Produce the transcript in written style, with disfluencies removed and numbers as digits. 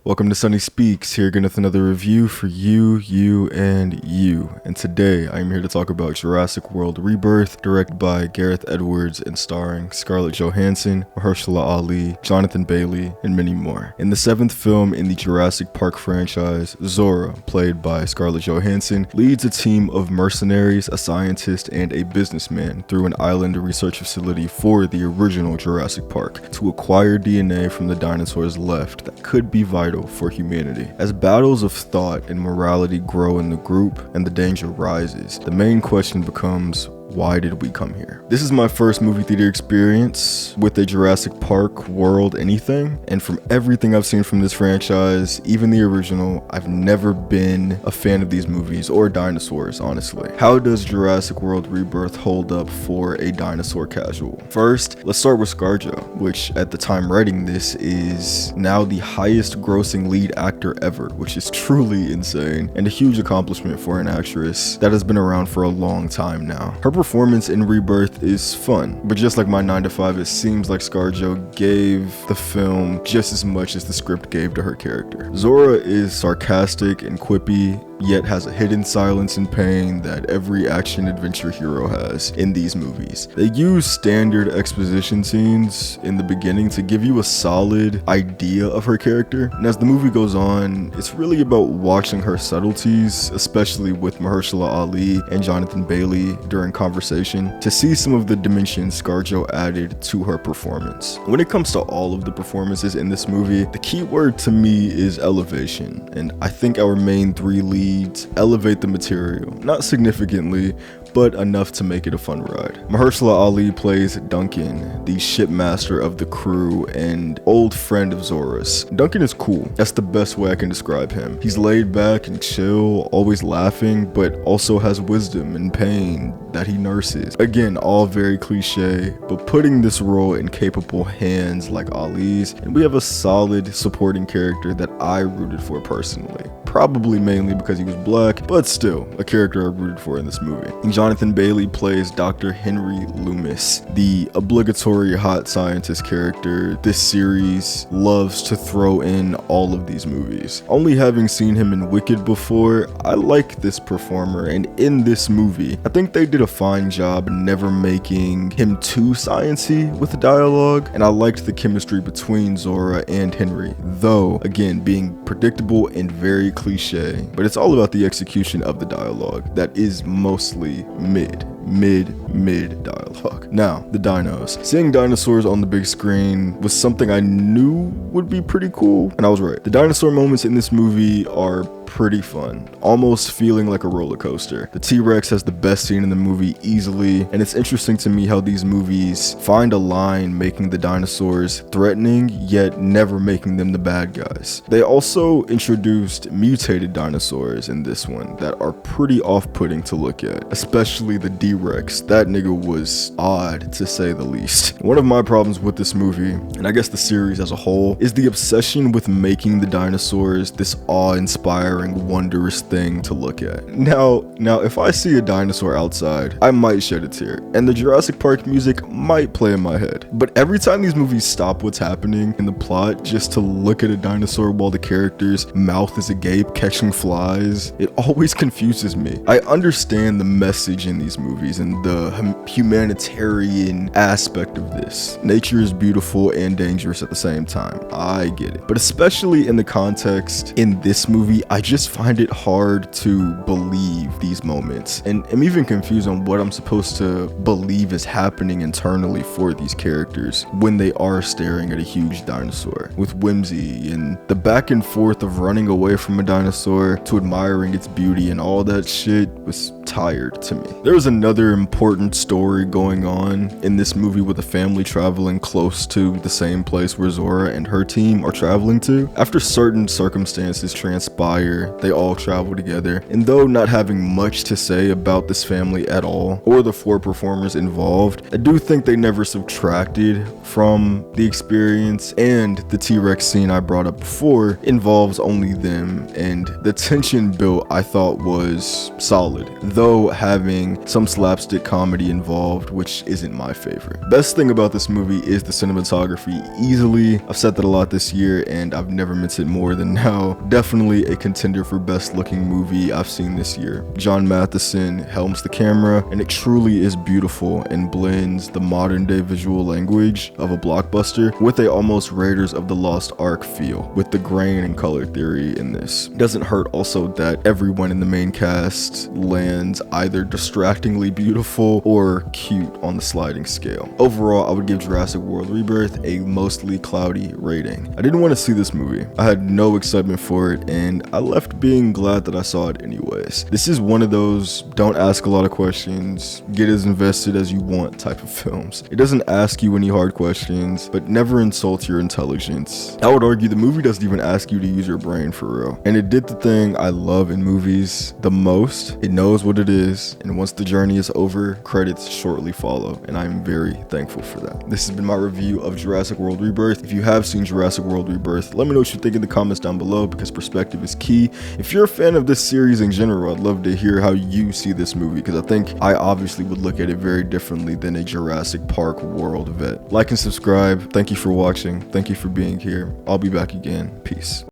Welcome to SunnySpeaks, here again with another review for you, and you. And today, I am here to talk about Jurassic World Rebirth, directed by Gareth Edwards and starring Scarlet Johansson, Mahershala Ali, Jonathan Bailey, and many more. In the seventh film in the Jurassic Park franchise, Zorra, played by Scarlet Johansson, leads a team of mercenaries, a scientist, and a businessman through an island research facility for the original Jurassic Park to acquire DNA from the dinosaurs left that could be vital for humanity. As battles of thought and morality grow in the group and the danger rises, the main question becomes, why did we come here? This is my first movie theater experience with a Jurassic Park world anything, and from everything I've seen from this franchise, even the original, I've never been a fan of these movies or dinosaurs, honestly. How does Jurassic World Rebirth hold up for a dinosaur casual? First, let's start with ScarJo, which at the time writing this is now the highest grossing lead actor ever, which is truly insane and a huge accomplishment for an actress that has been around for a long time now. Her performance in Rebirth is fun, but just like my 9 to 5, it seems like ScarJo gave the film just as much as the script gave to her character. Zorra is sarcastic and quippy, yet has a hidden silence and pain that every action adventure hero has in these movies. They use standard exposition scenes in the beginning to give you a solid idea of her character, and as the movie goes on, it's really about watching her subtleties, especially with Mahershala Ali and Jonathan Bailey during conversation, to see some of the dimensions ScarJo added to her performance. When it comes to all of the performances in this movie, the key word to me is elevation, and I think our main three leads elevate the material, not significantly, but enough to make it a fun ride. Mahershala Ali plays Duncan, the shipmaster of the crew and old friend of Zorra's. Duncan is cool. That's the best way I can describe him. He's laid back and chill, always laughing, but also has wisdom and pain that he nurses. Again, all very cliche, but putting this role in capable hands like Ali's, and we have a solid supporting character that I rooted for personally. Probably mainly because he was black, but still, a character I rooted for in this movie. Jonathan Bailey plays Dr. Henry Loomis, the obligatory hot scientist character this series loves to throw in all of these movies. Only having seen him in Wicked before, I like this performer, and in this movie, I think they did a fine job never making him too sciencey with the dialogue, and I liked the chemistry between Zorra and Henry, though, again, being predictable and very cliche, but it's all about the execution of the dialogue that is mostly mid dialogue. Now, the dinos. Seeing dinosaurs on the big screen was something I knew would be pretty cool, and I was right. The dinosaur moments in this movie are pretty fun, almost feeling like a roller coaster. The T-Rex has the best scene in the movie easily, and it's interesting to me how these movies find a line making the dinosaurs threatening, yet never making them the bad guys. They also introduced mutated dinosaurs in this one that are pretty off-putting to look at, especially the D-Rex. That nigga was odd, to say the least. One of my problems with this movie, and I guess the series as a whole, is the obsession with making the dinosaurs this awe-inspiring, wondrous thing to look at. Now, if I see a dinosaur outside, I might shed a tear, and the Jurassic Park music might play in my head. But every time these movies stop what's happening in the plot just to look at a dinosaur while the character's mouth is agape catching flies, it always confuses me. I understand the message in these movies and the humanitarian aspect of this. Nature is beautiful and dangerous at the same time. I get it. But especially in the context in this movie, I just find it hard to believe these moments, and I'm even confused on what I'm supposed to believe is happening internally for these characters when they are staring at a huge dinosaur with whimsy, and the back and forth of running away from a dinosaur to admiring its beauty and all that shit was tired to me. There was another important story going on in this movie with a family traveling close to the same place where Zorra and her team are traveling to. After certain circumstances transpire together, they all travel together, and though not having much to say about this family at all, or the 4 performers involved, I do think they never subtracted from the experience, and the T-Rex scene I brought up before involves only them, and the tension built I thought was solid, though having some slapstick comedy involved, which isn't my favorite. Best thing about this movie is the cinematography. Easily, I've said that a lot this year, and I've never meant it more than now. Definitely a contender for best looking movie I've seen this year. John Matheson helms the camera, and it truly is beautiful and blends the modern day visual language of a blockbuster with a almost Raiders of the Lost Ark feel, with the grain and color theory in this. It doesn't hurt also that everyone in the main cast lands either distractingly beautiful or cute on the sliding scale. Overall, I would give Jurassic World Rebirth a mostly cloudy rating. I didn't want to see this movie. I had no excitement for it, and I left being glad that I saw it anyways. This is one of those don't ask a lot of questions, get as invested as you want type of films. It doesn't ask you any hard questions, but never insults your intelligence. I would argue the movie doesn't even ask you to use your brain for real. And it did the thing I love in movies the most. It knows what it is, and once the journey is over, credits shortly follow, and I'm very thankful for that. This has been my review of Jurassic World Rebirth. If you have seen Jurassic World Rebirth, let me know what you think in the comments down below, because perspective is key. If you're a fan of this series in general, I'd love to hear how you see this movie, because I think I obviously would look at it very differently than a Jurassic Park World vet. Like and subscribe. Thank you for watching. Thank you for being here. I'll be back again. Peace.